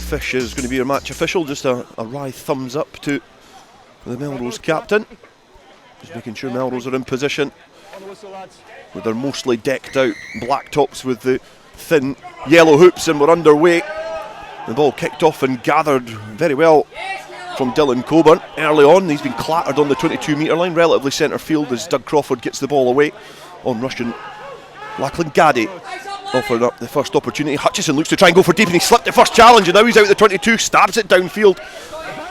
Fish is going to be your match official. Just a wry thumbs up to the Melrose captain. Just making sure Melrose are in position with their mostly decked out black tops with the thin yellow hoops, and we're underway. The ball kicked off and gathered very well from Dylan Coburn early on. He's been clattered on the 22 metre line, relatively centre field, as Doug Crawford gets the ball away on Russian. Lachlan Gaddy offered up the first opportunity. Hutchison looks to try and go for deep, and he slipped the first challenge, and now he's out the 22, stabs it downfield.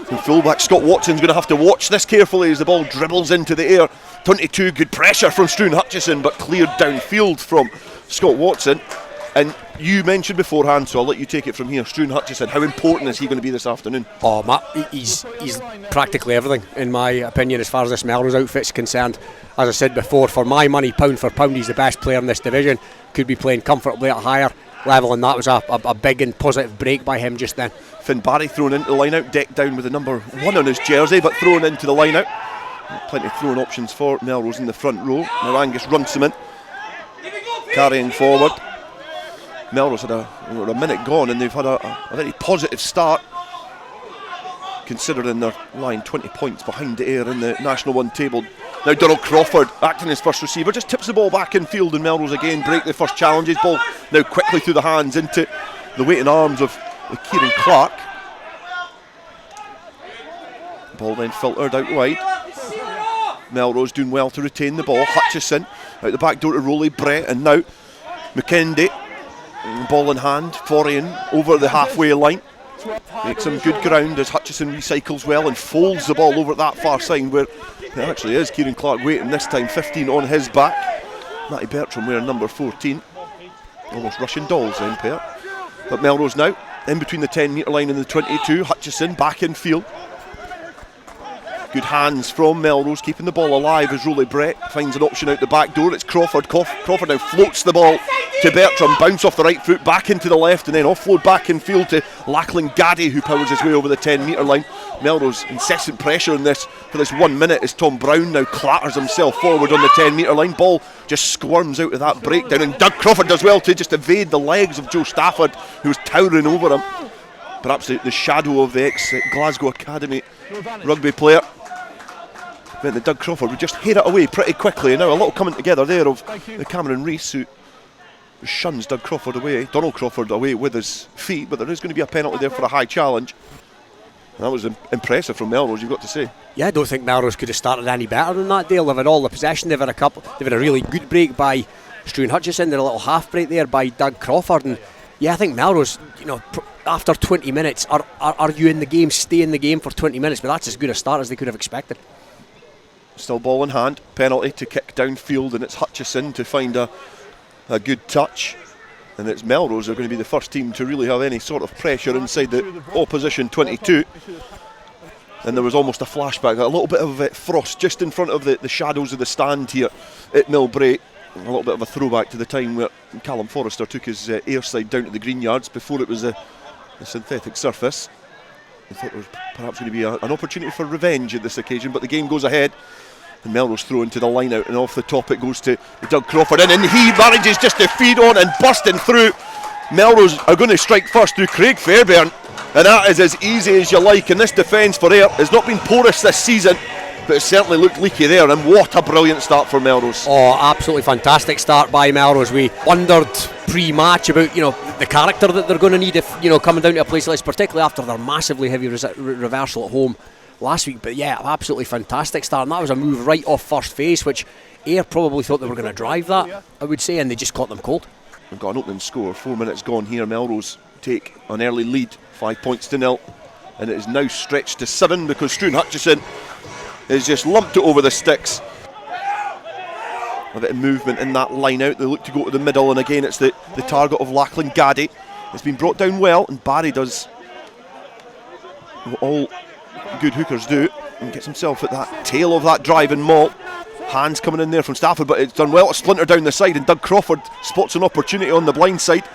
And fullback Scott Watson's going to have to watch this carefully as the ball dribbles into the air. 22, good pressure from Struan Hutchison, but cleared downfield from Scott Watson. And you mentioned beforehand, so I'll let you take it from here, Struan Hutchison. How important is he going to be this afternoon? Oh, Matt, he's practically everything, in my opinion, as far as this Melrose outfit's concerned. As I said before, for my money, pound for pound, he's the best player in this division. Could be playing comfortably at a higher level, and that was a big and positive break by him just then. Finn Barry thrown into the line-out, decked down with the number 1 on his jersey, but thrown into the line-out. Plenty of throwing options for Melrose in the front row. Now Angus Runciman carrying forward. Melrose had a minute gone, and they've had a very positive start, considering their line 20 points behind Ayr in the National 1 table. Now Donald Crawford, acting as first receiver, just tips the ball back in field, and Melrose again break the first challenges. Ball now quickly through the hands into the waiting arms of Kieran Clark. Ball then filtered out wide. Melrose doing well to retain the ball. Hutchison out the back door to Rolly Brett, and now McKendy, ball in hand, foraying over the halfway line. Makes some good ground as Hutchison recycles well and folds the ball over at that far side, where it actually is Kieran Clark waiting this time, 15 on his back. Matty Bertram wearing number 14. Almost Russian dolls then, pair. But Melrose now in between the 10 metre line and the 22. Hutchison back in field. Good hands from Melrose, keeping the ball alive as Rolly Brett finds an option out the back door. It's Crawford. Crawford now floats the ball to Bertram, bounce off the right foot, back into the left, and then offload back in field to Lachlan Gaddy, who powers his way over the 10 metre line. Melrose incessant pressure in this for this 1 minute as Tom Brown now clatters himself forward on the 10 metre line. Ball just squirms out of that breakdown, and Doug Crawford does well to just evade the legs of Joe Stafford, who's towering over him. Perhaps the shadow of the ex-Glasgow Academy rugby player. Meant that Doug Crawford would just head it away pretty quickly, and now a little coming together there of Cameron Rees, who shuns Doug Crawford away, Donald Crawford away with his feet, but there is going to be a penalty there for a high challenge. And that was impressive from Melrose, you've got to say. Yeah, I don't think Melrose could have started any better than that, Dale. They've had all the possession, they've had a really good break by Struan Hutchison, then a little half break there by Doug Crawford, and yeah, I think Melrose, after 20 minutes, are you in the game, stay in the game for 20 minutes, but that's as good a start as they could have expected. Still ball in hand, penalty to kick downfield, and it's Hutchison to find a good touch. And it's Melrose are going to be the first team to really have any sort of pressure inside the opposition 22. And there was almost a flashback, a little bit of frost just in front of the shadows of the stand here at Millbrae. A little bit of a throwback to the time where Callum Forrester took his Ayr side down to the green yards before it was a synthetic surface. I thought there was perhaps going to be an opportunity for revenge at this occasion, but the game goes ahead. And Melrose throw into the line out, and off the top it goes to Doug Crawford, and he manages just to feed on and busting through. Melrose are going to strike first through Craig Fairbairn, and that is as easy as you like. And this defence for Ayr has not been porous this season, but it certainly looked leaky there, and what a brilliant start for Melrose. Oh, absolutely fantastic start by Melrose. We wondered pre-match about the character that they're going to need if coming down to a place like this, particularly after their massively heavy reversal at home last week. But yeah, absolutely fantastic start, and that was a move right off first phase, which Ayr probably thought they were going to drive that, I would say, and they just caught them cold. We've got an opening score, 4 minutes gone here. Melrose take an early lead, 5 points to 0, and it is now stretched to 7 because Struan Hutchison is just lumped it over the sticks. A bit of movement in that line out. They look to go to the middle, and again it's the target of Lachlan Gaddy. It's been brought down well, and Barry does what all good hookers do and gets himself at that tail of that driving maul. Hands coming in there from Stafford, but it's done well to splinter down the side, and Doug Crawford spots an opportunity on the blind side.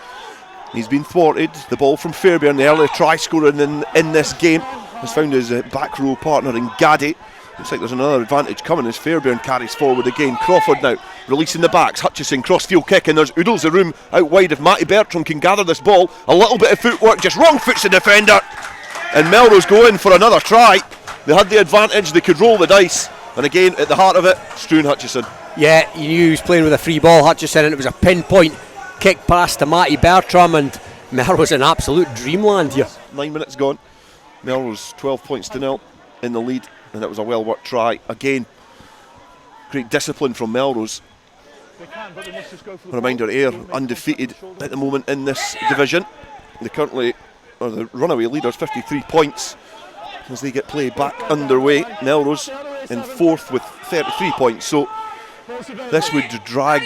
He's been thwarted. The ball from Fairbairn, the early try scorer in this game, has found his back row partner in Gaddy. Looks like there's another advantage coming as Fairbairn carries forward again. Crawford now releasing the backs. Hutchison crossfield kick, and there's oodles of room out wide if Matty Bertram can gather this ball. A little bit of footwork, just wrong foots the defender, and Melrose go in for another try. They had the advantage, they could roll the dice, and again at the heart of it, Struan Hutchison. Yeah, you knew he was playing with a free ball, Hutchison, and it was a pinpoint kick pass to Matty Bertram, and Melrose in absolute dreamland here. 9 minutes gone. Melrose 12 points to 0 in the lead, and it was a well worked try. Again, great discipline from Melrose. A reminder, Ayr undefeated at the moment in this division. They currently are the runaway leaders, 53 points as they get play back underway. Melrose in fourth with 33 points, so this would drag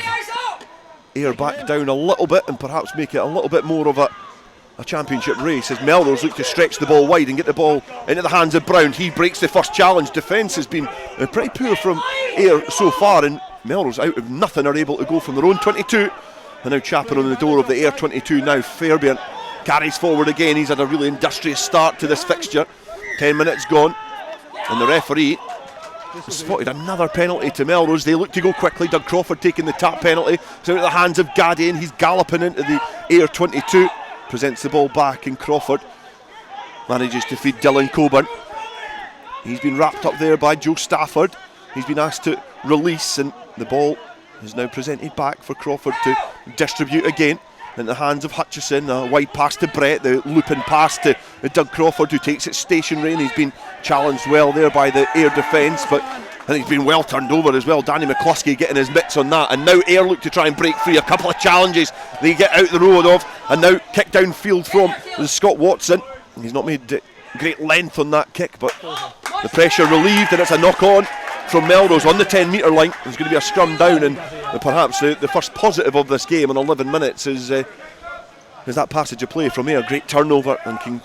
Ayr back down a little bit and perhaps make it a little bit more of a championship race as Melrose look to stretch the ball wide and get the ball into the hands of Brown. He breaks the first challenge. Defence has been pretty poor from Ayr so far, and Melrose out of nothing are able to go from their own 22. And now chapping on the door of the Ayr 22 now. Fairbairn carries forward again. He's had a really industrious start to this fixture. 10 minutes gone, and the referee spotted another penalty to Melrose. They look to go quickly. Doug Crawford taking the tap penalty. It's out of the hands of Gaddy, and he's galloping into the Ayr 22. Presents the ball back, and Crawford manages to feed Dylan Coburn. He's been wrapped up there by Joe Stafford. He's been asked to release, and the ball is now presented back for Crawford to distribute again in the hands of Hutchison. A wide pass to Brett, the looping pass to Doug Crawford, who takes it stationary, and he's been challenged well there by the Ayr defence, but and he's been well turned over as well. Danny McCluskey getting his mitts on that, and now Ayr look to try and break free. A couple of challenges they get out the road of, and now kick downfield from Scott Watson. He's not made great length on that kick, but the pressure relieved, and it's a knock on from Melrose on the 10 metre line. There's going to be a scrum down, and perhaps the first positive of this game in 11 minutes is that passage of play from Ayr. Great turnover, and can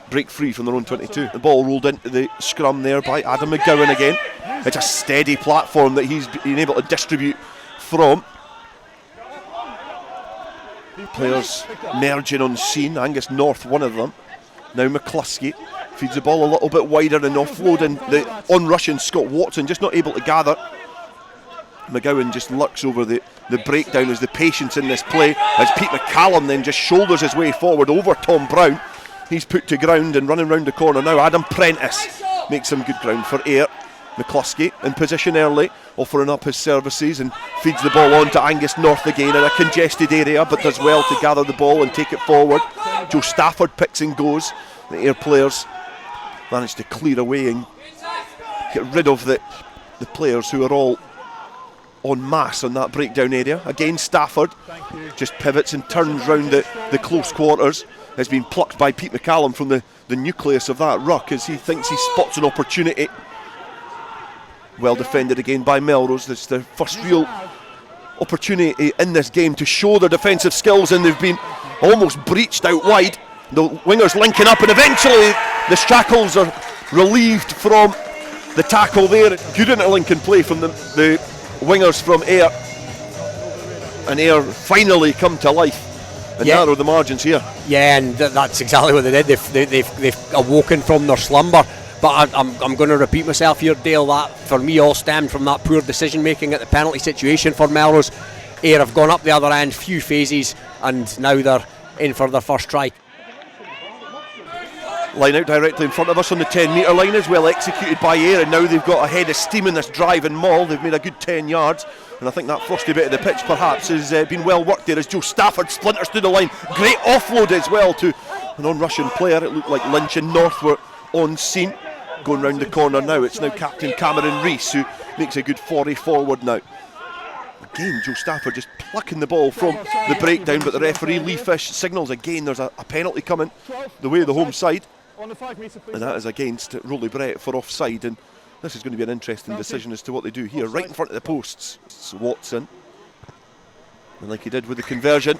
break free from their own 22. The ball rolled into the scrum there by Adam McGowan again. It's a steady platform that he's been able to distribute from. Players merging on scene. Angus North, one of them. Now McCluskey feeds the ball a little bit wider and offloading the on-rushing Scott Watson, just not able to gather. McGowan just lurks over the breakdown as the patience in this play, as Pete McCallum then just shoulders his way forward over Tom Brown. He's put to ground and running round the corner now. Adam Prentice makes some good ground for Ayr. McCluskey in position early, offering up his services, and feeds the ball on to Angus North again in a congested area, but does well to gather the ball and take it forward. Joe Stafford picks and goes. The Ayr players manage to clear away and get rid of the players who are all en masse on that breakdown area. Again Stafford just pivots and turns round the close quarters. Has been plucked by Pete McCallum from the nucleus of that ruck as he thinks he spots an opportunity. Well defended again by Melrose. This is their first real opportunity in this game to show their defensive skills, and they've been almost breached out wide. The wingers linking up, and eventually the shackles are relieved from the tackle there. Good interlinking play from the wingers from Ayr, and Ayr finally come to life and narrow the margins here. Yeah, and that's exactly what they did. They've awoken from their slumber. But I'm going to repeat myself here, Dale. That for me all stemmed from that poor decision making at the penalty situation for Melrose. Ayr have gone up the other end, few phases, and now they're in for their first try. Line out directly in front of us on the 10 metre line, is well executed by Ayr, and now they've got a head of steam in this drive and maul. They've made a good 10 yards, and I think that frosty bit of the pitch perhaps has been well worked there as Joe Stafford splinters through the line. Great offload as well to an on-rushing player. It looked like Lynch and North were on scene. Going round the corner now, it's now Captain Cameron Rees who makes a good 40 forward now. Again, Joe Stafford just plucking the ball from the breakdown, but the referee Lee Fish signals again there's a penalty coming the way of the home side, and that is against Rolly Brett for offside, and this is going to be an interesting decision as to what they do here. Right in front of the posts, it's Watson, and like he did with the conversion,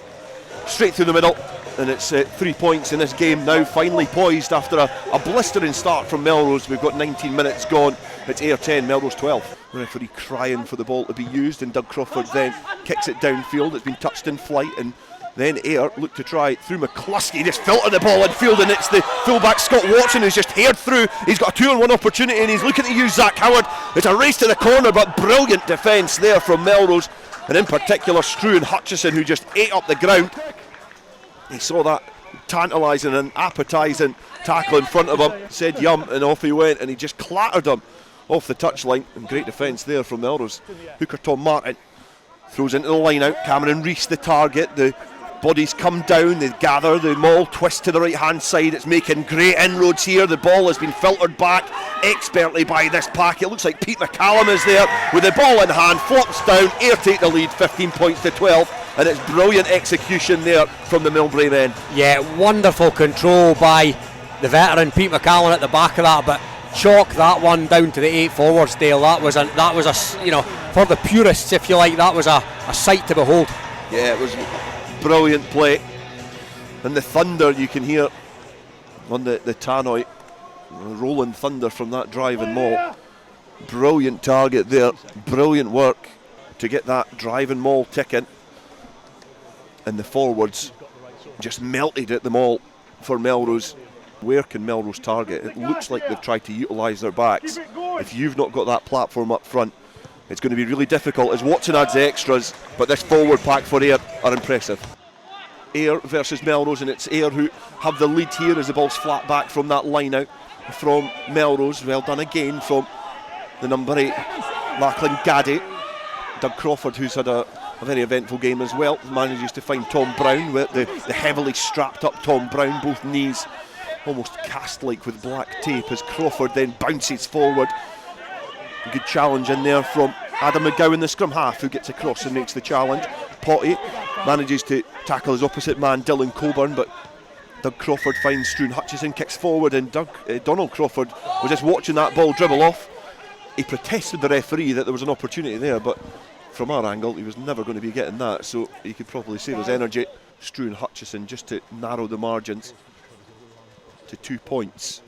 straight through the middle, and it's 3 points in this game now, finally poised after a blistering start from Melrose. We've got 19 minutes gone. It's Ayr 10, Melrose 12. The referee crying for the ball to be used, and Doug Crawford then kicks it downfield. It's been touched in flight, and Then Ayr looked to try through McCluskey, just filter the ball in field, and it's the fullback Scott Watson who's just hared through. He's got a 2-on-1 opportunity and he's looking to use Zach Howard. It's a race to the corner, but brilliant defence there from Melrose, and in particular Struan Hutchison, who just ate up the ground. He saw that tantalising and appetising tackle in front of him, said yum, and off he went, and he just clattered him off the touchline. And great defence there from Melrose. Hooker Tom Martin throws into the line out. Cameron Rees the target. The bodies come down, they gather, the maul twist to the right hand side. It's making great inroads here. The ball has been filtered back expertly by this pack. It looks like Pete McCallum is there with the ball in hand, flops down. Ayr take the lead 15 points to 12, and it's brilliant execution there from the Millbrae men. Yeah, wonderful control by the veteran Pete McCallum at the back of that, but chalk that one down to the 8 forwards, Dale. That was a you know, for the purists, if you like, that was a sight to behold. Yeah, it was brilliant play, and the thunder you can hear on the tannoy, rolling thunder from that driving maul. Brilliant target there, brilliant work to get that driving maul ticking, and the forwards just melted at the maul for Melrose. Where can Melrose target? It looks like they've tried to utilise their backs. If you've not got that platform up front, it's going to be really difficult as Watson adds the extras, but this forward pack for Ayr are impressive. Ayr versus Melrose, and it's Ayr who have the lead here as the ball's flat back from that line out from Melrose. Well done again from the number 8, Lachlan Gaddy. Doug Crawford, who's had a very eventful game as well, manages to find Tom Brown with the heavily strapped up Tom Brown, both knees almost cast like with black tape, as Crawford then bounces forward. Good challenge in there from Adam McGowan, the scrum half, who gets across and makes the challenge. Potty manages to tackle his opposite man, Dylan Coburn, but Doug Crawford finds Struan Hutchison, kicks forward, and Donald Crawford was just watching that ball dribble off. He protested the referee that there was an opportunity there, but from our angle he was never going to be getting that, so he could probably save his energy. Struan Hutchison just to narrow the margins to 2 points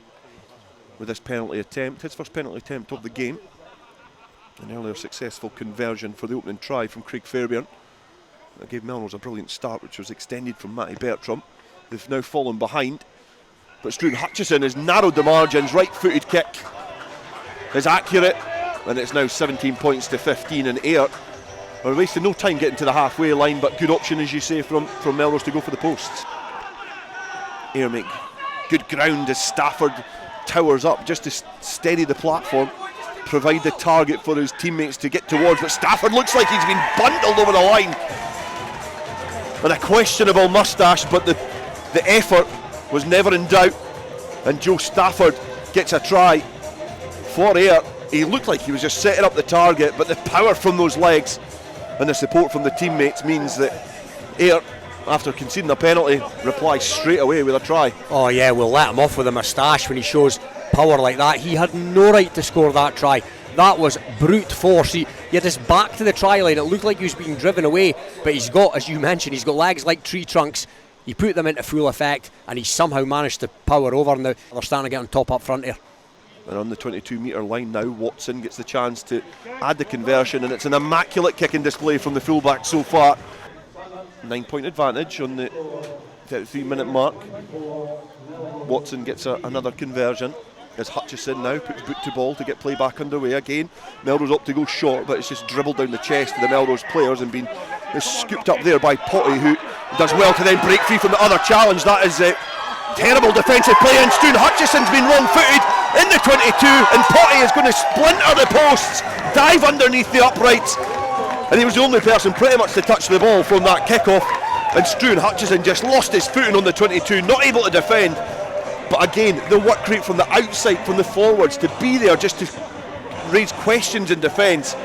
with this penalty attempt, his first penalty attempt of the game. An earlier successful conversion for the opening try from Craig Fairbairn. That gave Melrose a brilliant start, which was extended from Matty Bertram. They've now fallen behind, but Struan Hutchison has narrowed the margins. Right-footed kick is accurate, and it's now 17 points to 15, and Ayr are wasting no time getting to the halfway line, but good option, as you say, from Melrose to go for the posts. Ayr make good ground as Stafford towers up just to steady the platform, provide the target for his teammates to get towards, but Stafford looks like he's been bundled over the line. And a questionable moustache, but the effort was never in doubt, and Joe Stafford gets a try for Ayr. He looked like he was just setting up the target, but the power from those legs and the support from the teammates means that Ayr, after conceding a penalty, replies straight away with a try. Oh yeah, we'll let him off with a moustache when he shows power like that. He had no right to score that try. That was brute force. He had his back to the try line. It looked like he was being driven away, but he's got, as you mentioned, he's got legs like tree trunks. He put them into full effect, and he somehow managed to power over. Now they're starting to get on top up front here. And on the 22-metre line now, Watson gets the chance to add the conversion, and it's an immaculate kicking display from the fullback so far. 9-point advantage on the 33-minute mark. Watson gets another conversion as Hutchison now puts boot to ball to get play back underway again. Melrose up to go short, but it's just dribbled down the chest of the Melrose players and been scooped up there by Potty, who does well to then break free from the other challenge. That is terrible defensive play, and Struan Hutchison's been wrong-footed in the 22, and Potty is going to splinter the posts, dive underneath the uprights, and he was the only person pretty much to touch the ball from that kick-off, and Struan Hutchison just lost his footing on the 22, not able to defend. But again, the work rate from the outside, from the forwards, to be there just to raise questions in defence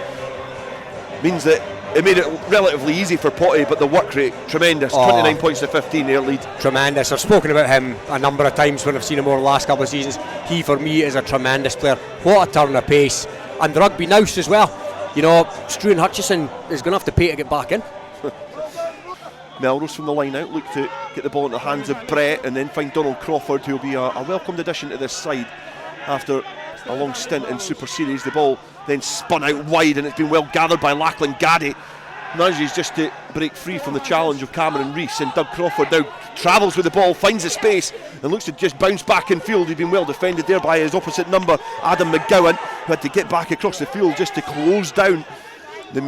means that it made it relatively easy for Potty, but the work rate, tremendous. 29 points to 15, their lead. Tremendous. I've spoken about him a number of times when I've seen him over the last couple of seasons. He, for me, is a tremendous player. What a turn of pace. And the rugby nous as well. You know, Struan Hutchison is going to have to pay to get back in. Melrose from the line out look to get the ball into the hands of Brett and then find Donald Crawford, who will be a welcomed addition to this side after a long stint in Super Series. The ball then spun out wide, and it's been well gathered by Lachlan Gaddy, manages just to break free from the challenge of Cameron Rees, and Doug Crawford now travels with the ball, finds the space and looks to just bounce back in field. He's been well defended there by his opposite number, Adam McGowan, who had to get back across the field just to close down the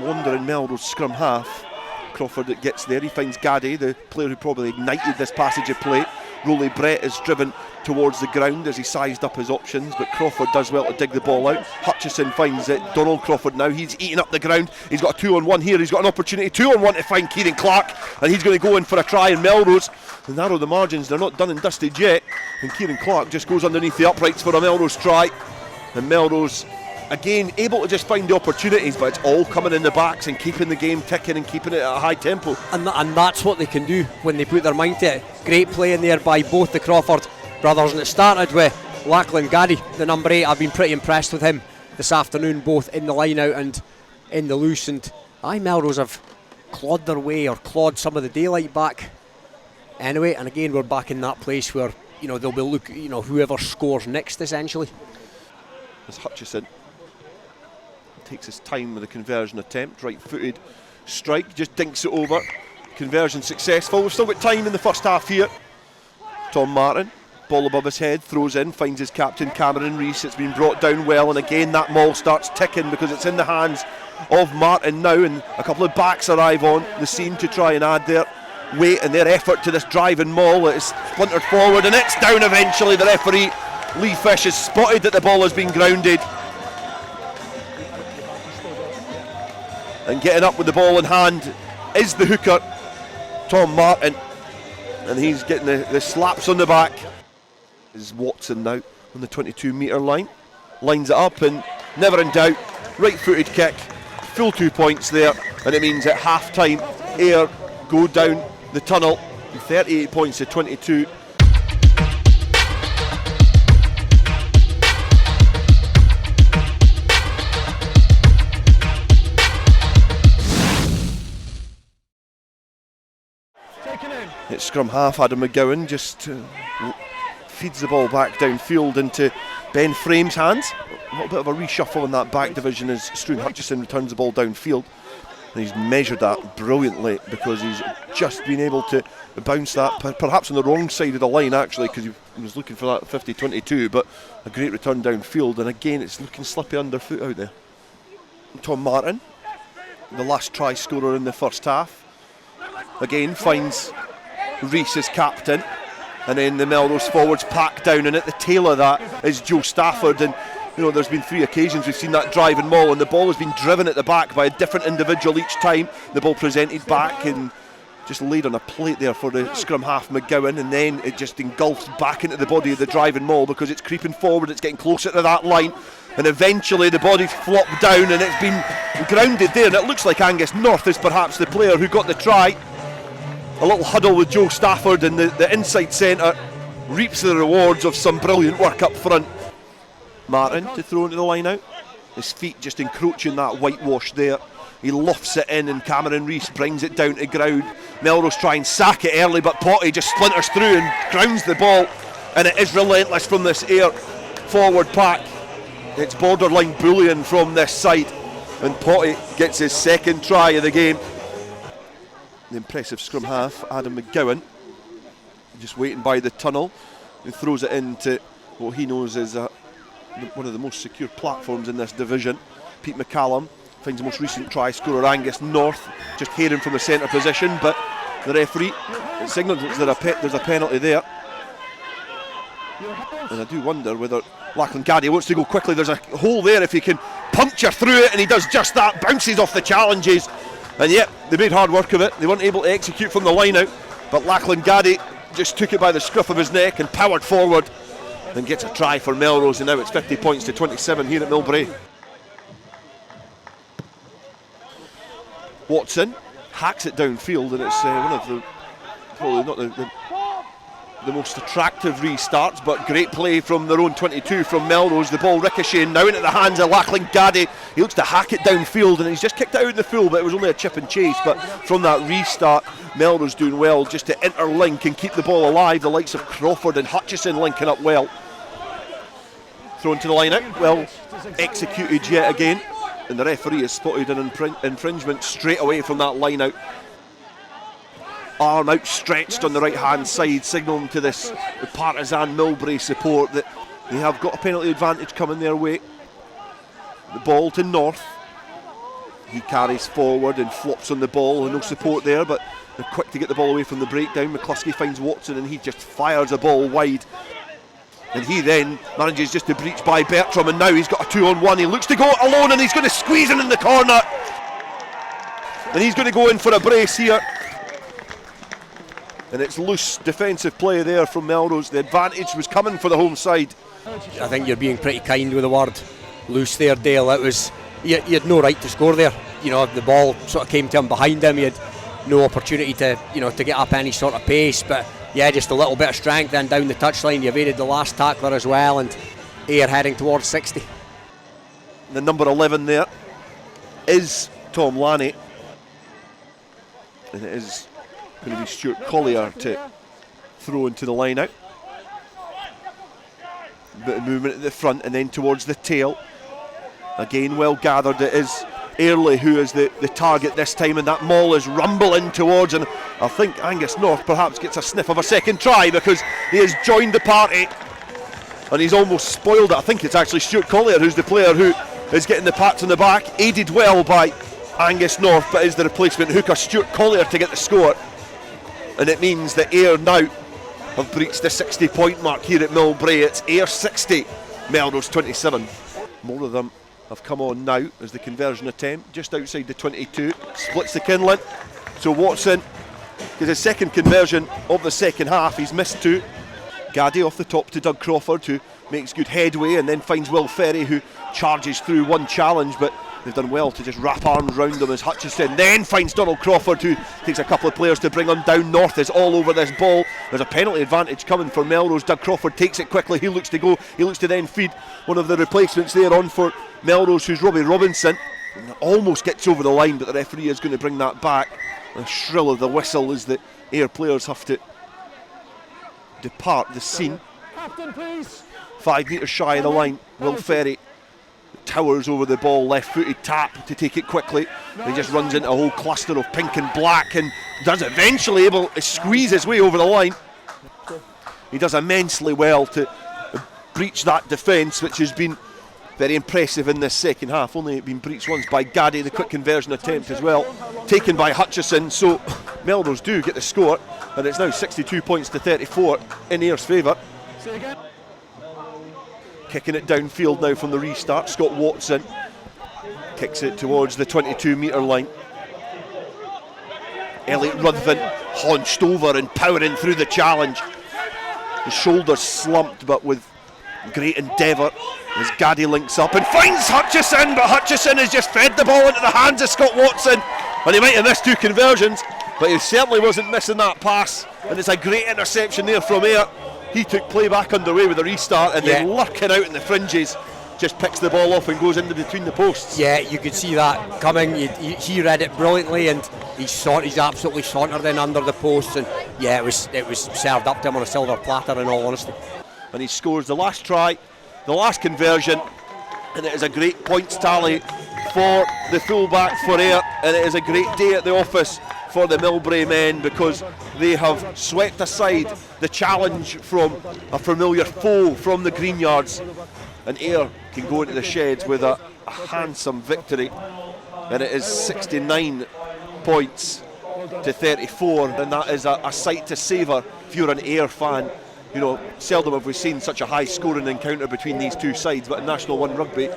wandering Melrose scrum half. Crawford that gets there, he finds Gaddy, the player who probably ignited this passage of play. Rolly Brett is driven towards the ground as he sized up his options, but Crawford does well to dig the ball out. Hutchison finds it. Donald Crawford now, he's eating up the ground. He's got a 2-on-1 here, he's got an opportunity 2-on-1 to find Kieran Clark, and he's going to go in for a try in Melrose and narrow the margins. They're not done and dusted yet, and Kieran Clark just goes underneath the uprights for a Melrose try. And Melrose again able to just find the opportunities, but it's all coming in the backs and keeping the game ticking and keeping it at a high tempo. And that's what they can do when they put their mind to it. Great play in there by both the Crawford brothers, and it started with Lachlan Gaddy, the number 8. I've been pretty impressed with him this afternoon, both in the line out and in the loose. And Melrose have clawed their way, or clawed some of the daylight back anyway. And again, we're back in that place where they'll be whoever scores next essentially. As Hutchison takes his time with the conversion attempt, right-footed strike, just dinks it over. Conversion successful. We've still got time in the first half here. Tom Martin, ball above his head, throws in, finds his captain Cameron Rees. It's been brought down well, and again that maul starts ticking because it's in the hands of Martin now, and a couple of backs arrive on the scene to try and add their weight and their effort to this driving maul. It is splintered forward and it's down eventually. The referee Lee Fish has spotted that the ball has been grounded, and getting up with the ball in hand is the hooker Tom Martin, and he's getting the slaps on the back. Is Watson now on the 22-metre line, lines it up, and never in doubt, right-footed kick, full 2 points there, and it means at half-time Ayr go down the tunnel 38 points to 22. It's scrum half. Adam McGowan just feeds the ball back downfield into Ben Frame's hands. A little bit of a reshuffle in that back division as Struan Hutchison returns the ball downfield, and he's measured that brilliantly because he's just been able to bounce that perhaps on the wrong side of the line actually, because he was looking for that 50-22, but a great return downfield, and again it's looking slippy underfoot out there. Tom Martin, the last try scorer in the first half, again finds Rees as captain, and then the Melrose forwards pack down, and at the tail of that is Joe Stafford. And there's been 3 occasions we've seen that driving maul, and the ball has been driven at the back by a different individual each time. The ball presented back and just laid on a plate there for the scrum half McGowan, and then it just engulfs back into the body of the driving maul because it's creeping forward, it's getting closer to that line, and eventually the body's flopped down and it's been grounded there, and it looks like Angus North is perhaps the player who got the try. A little huddle with Joe Stafford, and the inside centre reaps the rewards of some brilliant work up front. Martin to throw into the line out. His feet just encroaching that whitewash there. He lofts it in, and Cameron Rees brings it down to ground. Melrose try and sack it early, but Potty just splinters through and grounds the ball, and it is relentless from this Ayr forward pack. It's borderline bullying from this side, and Potty gets his second try of the game. The impressive scrum half, Adam McGowan, just waiting by the tunnel, who throws it into what he knows is one of the most secure platforms in this division. Pete McCallum finds the most recent try scorer Angus North, just heading from the centre position, but the referee signals that there's a penalty there. And I do wonder whether Lachlan Gaddy wants to go quickly. There's a hole there if he can puncture through it, and he does just that, bounces off the challenges. And yep, they made hard work of it. They weren't able to execute from the line out, but Lachlan Gaddy just took it by the scruff of his neck and powered forward and gets a try for Melrose, and now it's 50 points to 27 here at Millbrae. Watson hacks it downfield, and it's one of the, probably not the most attractive restarts, but great play from their own 22 from Melrose. The ball ricocheting now into the hands of Lachlan Gaddy. He looks to hack it downfield, and he's just kicked it out in the full, but it was only a chip and chase. But from that restart, Melrose doing well just to interlink and keep the ball alive. The likes of Crawford and Hutchison linking up well. Thrown to the line out, well executed yet again. and the referee has spotted an infringement straight away from that line out. Arm outstretched on the right hand side, signalling to this partisan Millbrae support that they have got a penalty advantage coming their way. The ball to North. He carries forward and flops on the ball, and no support there, but they're quick to get the ball away from the breakdown. McCluskey finds Watson and he just fires a ball wide. And he then manages just to breach by Bertram, and now he's got a 2-on-1. He looks to go alone and he's going to squeeze in the corner. And he's going to go in for a brace here. And it's loose defensive play there from Melrose. The advantage was coming for the home side. I think you're being pretty kind with the word loose there, Dale. It was, you had no right to score there. You know, the ball sort of came to him behind him. He had no opportunity to, you know, to get up any sort of pace. But yeah, just a little bit of strength then down the touchline. You evaded the last tackler as well, and Ayr heading towards 60. The number 11 there is Tom Lanny, and it is going to be Stuart Collier to throw into the line out. Bit of movement at the front and then towards the tail. Again, well gathered. It is Airlie who is the target this time, and that maul is rumbling towards, and I think Angus North perhaps gets a sniff of a second try because he has joined the party and he's almost spoiled it. I think it's actually Stuart Collier who's the player who is getting the pats on the back, aided well by Angus North, but is the replacement hooker Stuart Collier to get the score. And it means that Ayr now have breached the 60-point mark here at Millbrae. It's Ayr 60, Melrose 27. More of them have come on now as the conversion attempt just outside the 22, splits the Kinlan. So Watson gets his second conversion of the second half. He's missed two. Gaddy off the top to Doug Crawford, who makes good headway and then finds Will Ferry, who charges through one challenge, but they've done well to just wrap arms round them as Hutchison then finds Donald Crawford, who takes a couple of players to bring him down. North is all over this ball. There's a penalty advantage coming for Melrose. Doug Crawford takes it quickly. He looks to go. He looks to then feed one of the replacements there on for Melrose, who's Robbie Robinson. And almost gets over the line, but the referee is going to bring that back. The shrill of the whistle as the Ayr players have to depart the scene. 5 metres shy of the line. Will Ferry towers over the ball, left-footed tap to take it quickly. He just runs into a whole cluster of pink and black and does eventually able to squeeze his way over the line. He does immensely well to breach that defence, which has been very impressive in this second half. Only been breached once by Gaddy, the quick conversion attempt as well, taken by Hutchison. So Melrose do get the score, and it's now 62 points to 34 in Ayr's favour. Kicking it downfield now from the restart. Scott Watson kicks it towards the 22 metre line. Elliot Ruthven hunched over and powering through the challenge. His shoulders slumped, but with great endeavour as Gaddy links up and finds Hutchison, but Hutchison has just fed the ball into the hands of Scott Watson, and he might have missed two conversions, but he certainly wasn't missing that pass, and it's a great interception there from Ayr. He took play back underway with a restart, and then lurking out in the fringes just picks the ball off and goes into between the posts. Yeah, you could see that coming. He read it brilliantly, and he's absolutely sauntered in under the posts, and yeah, it was served up to him on a silver platter in all honesty. And he scores the last try, the last conversion, and it is a great points tally for the fullback for Ayr, and it is a great day at the office for the Millbrae men, because they have swept aside the challenge from a familiar foe from the Greenyards, and Ayr can go into the sheds with a handsome victory, and it is 69 points to 34, and that is a sight to savour if you're an Ayr fan. You know, seldom have we seen such a high scoring encounter between these two sides, but in National 1 rugby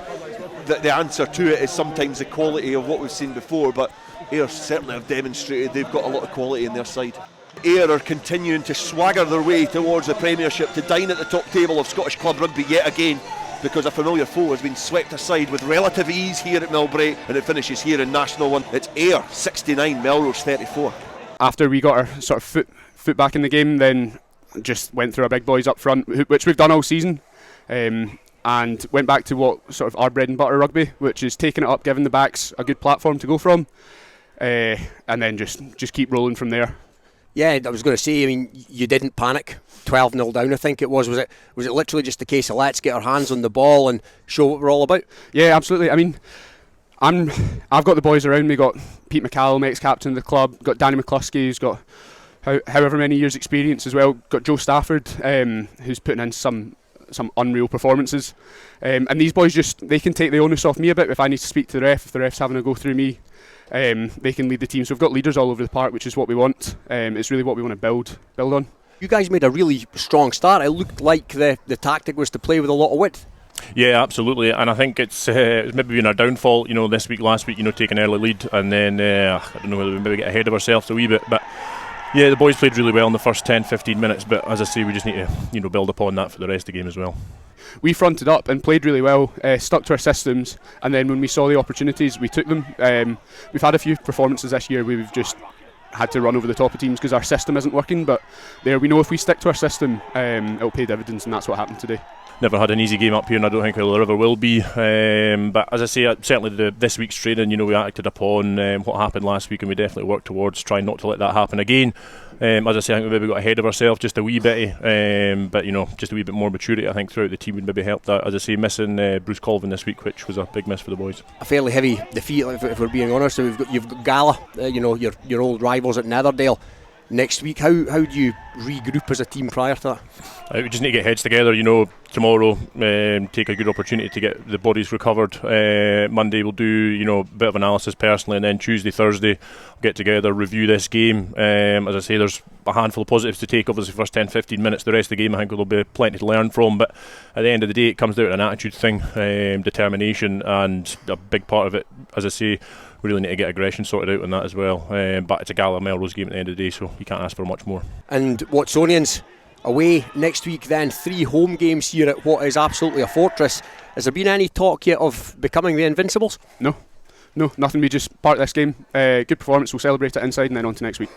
the answer to it is sometimes the quality of what we've seen before, but Ayr certainly have demonstrated they've got a lot of quality in their side. Ayr are continuing to swagger their way towards the Premiership, to dine at the top table of Scottish Club Rugby yet again, because a familiar foe has been swept aside with relative ease here at Millbrae, and it finishes here in National 1. It's Ayr 69, Melrose 34. After we got our sort of foot back in the game, then just went through our big boys up front, which we've done all season, and went back to what sort of our bread and butter rugby, which is taking it up, giving the backs a good platform to go from, and then just keep rolling from there. Yeah, I was going to say, I mean, you didn't panic. 12-0 down, I think it was. Was it literally just a case of let's get our hands on the ball and show what we're all about? Yeah, absolutely. I mean, I've got the boys around me. Got Pete McCallum, ex-captain of the club. Got Danny McCluskey, who's got however many years' experience as well. Got Joe Stafford, who's putting in some unreal performances. And these boys they can take the onus off me a bit if I need to speak to the ref. If the ref's having to go through me, they can lead the team. So we've got leaders all over the park, which is what we want. It's really what we want to build on. You guys made a really strong start. It looked like the tactic was to play with a lot of width. Yeah, absolutely, and I think it's maybe been our downfall, this week, last week, taking an early lead, and then I don't know whether we maybe get ahead of ourselves a wee bit, but yeah, the boys played really well in the first 10-15 minutes, but as I say, we just need to build upon that for the rest of the game as well. We fronted up and played really well, stuck to our systems, and then when we saw the opportunities, we took them. We've had a few performances this year where we've just had to run over the top of teams because our system isn't working, but we know if we stick to our system, it'll pay dividends, and that's what happened today. Never had an easy game up here, and I don't think it ever will be. But as I say, certainly this week's training, we acted upon what happened last week, and we definitely worked towards trying not to let that happen again. As I say, I think we maybe got ahead of ourselves just a wee bit, but just a wee bit more maturity, I think, throughout the team would maybe help that. As I say, missing Bruce Colvin this week, which was a big miss for the boys. A fairly heavy defeat, if we're being honest. So you've got Gala, your old rivals at Netherdale. Next week, how do you regroup as a team prior to that? We just need to get heads together, tomorrow, take a good opportunity to get the bodies recovered. Monday we'll do, a bit of analysis personally, and then Tuesday, Thursday, get together, review this game. As I say, there's a handful of positives to take, obviously, the first 10-15 minutes. The rest of the game, I think there'll be plenty to learn from, but at the end of the day, it comes down to an attitude thing, determination, and a big part of it, as I say, we really need to get aggression sorted out on that as well. But it's a Gala Melrose game at the end of the day, so you can't ask for much more. And Watsonians away next week, then 3 home games here at what is absolutely a fortress. Has there been any talk yet of becoming the Invincibles? No, nothing. We just part of this game. Good performance, we'll celebrate it inside and then on to next week.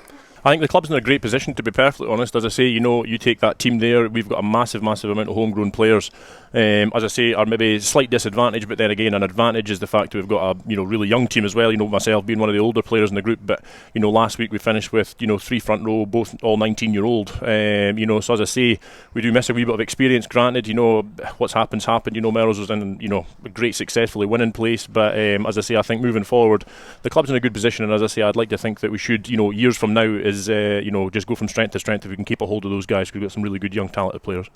I think the club's in a great position, to be perfectly honest. As I say, you take that team there, we've got a massive amount of homegrown players. As I say, are maybe a slight disadvantage, but then again, an advantage is the fact that we've got a really young team as well. Myself being one of the older players in the group, but last week we finished with 3 front row, both all 19-year-old. So as I say, we do miss a wee bit of experience. Granted, what's happened. Melrose was in a great, successfully winning place, but as I say, I think moving forward, the club's in a good position, and as I say, I'd like to think that we should, years from now, is just go from strength to strength if we can keep a hold of those guys, because we've got some really good young talented players.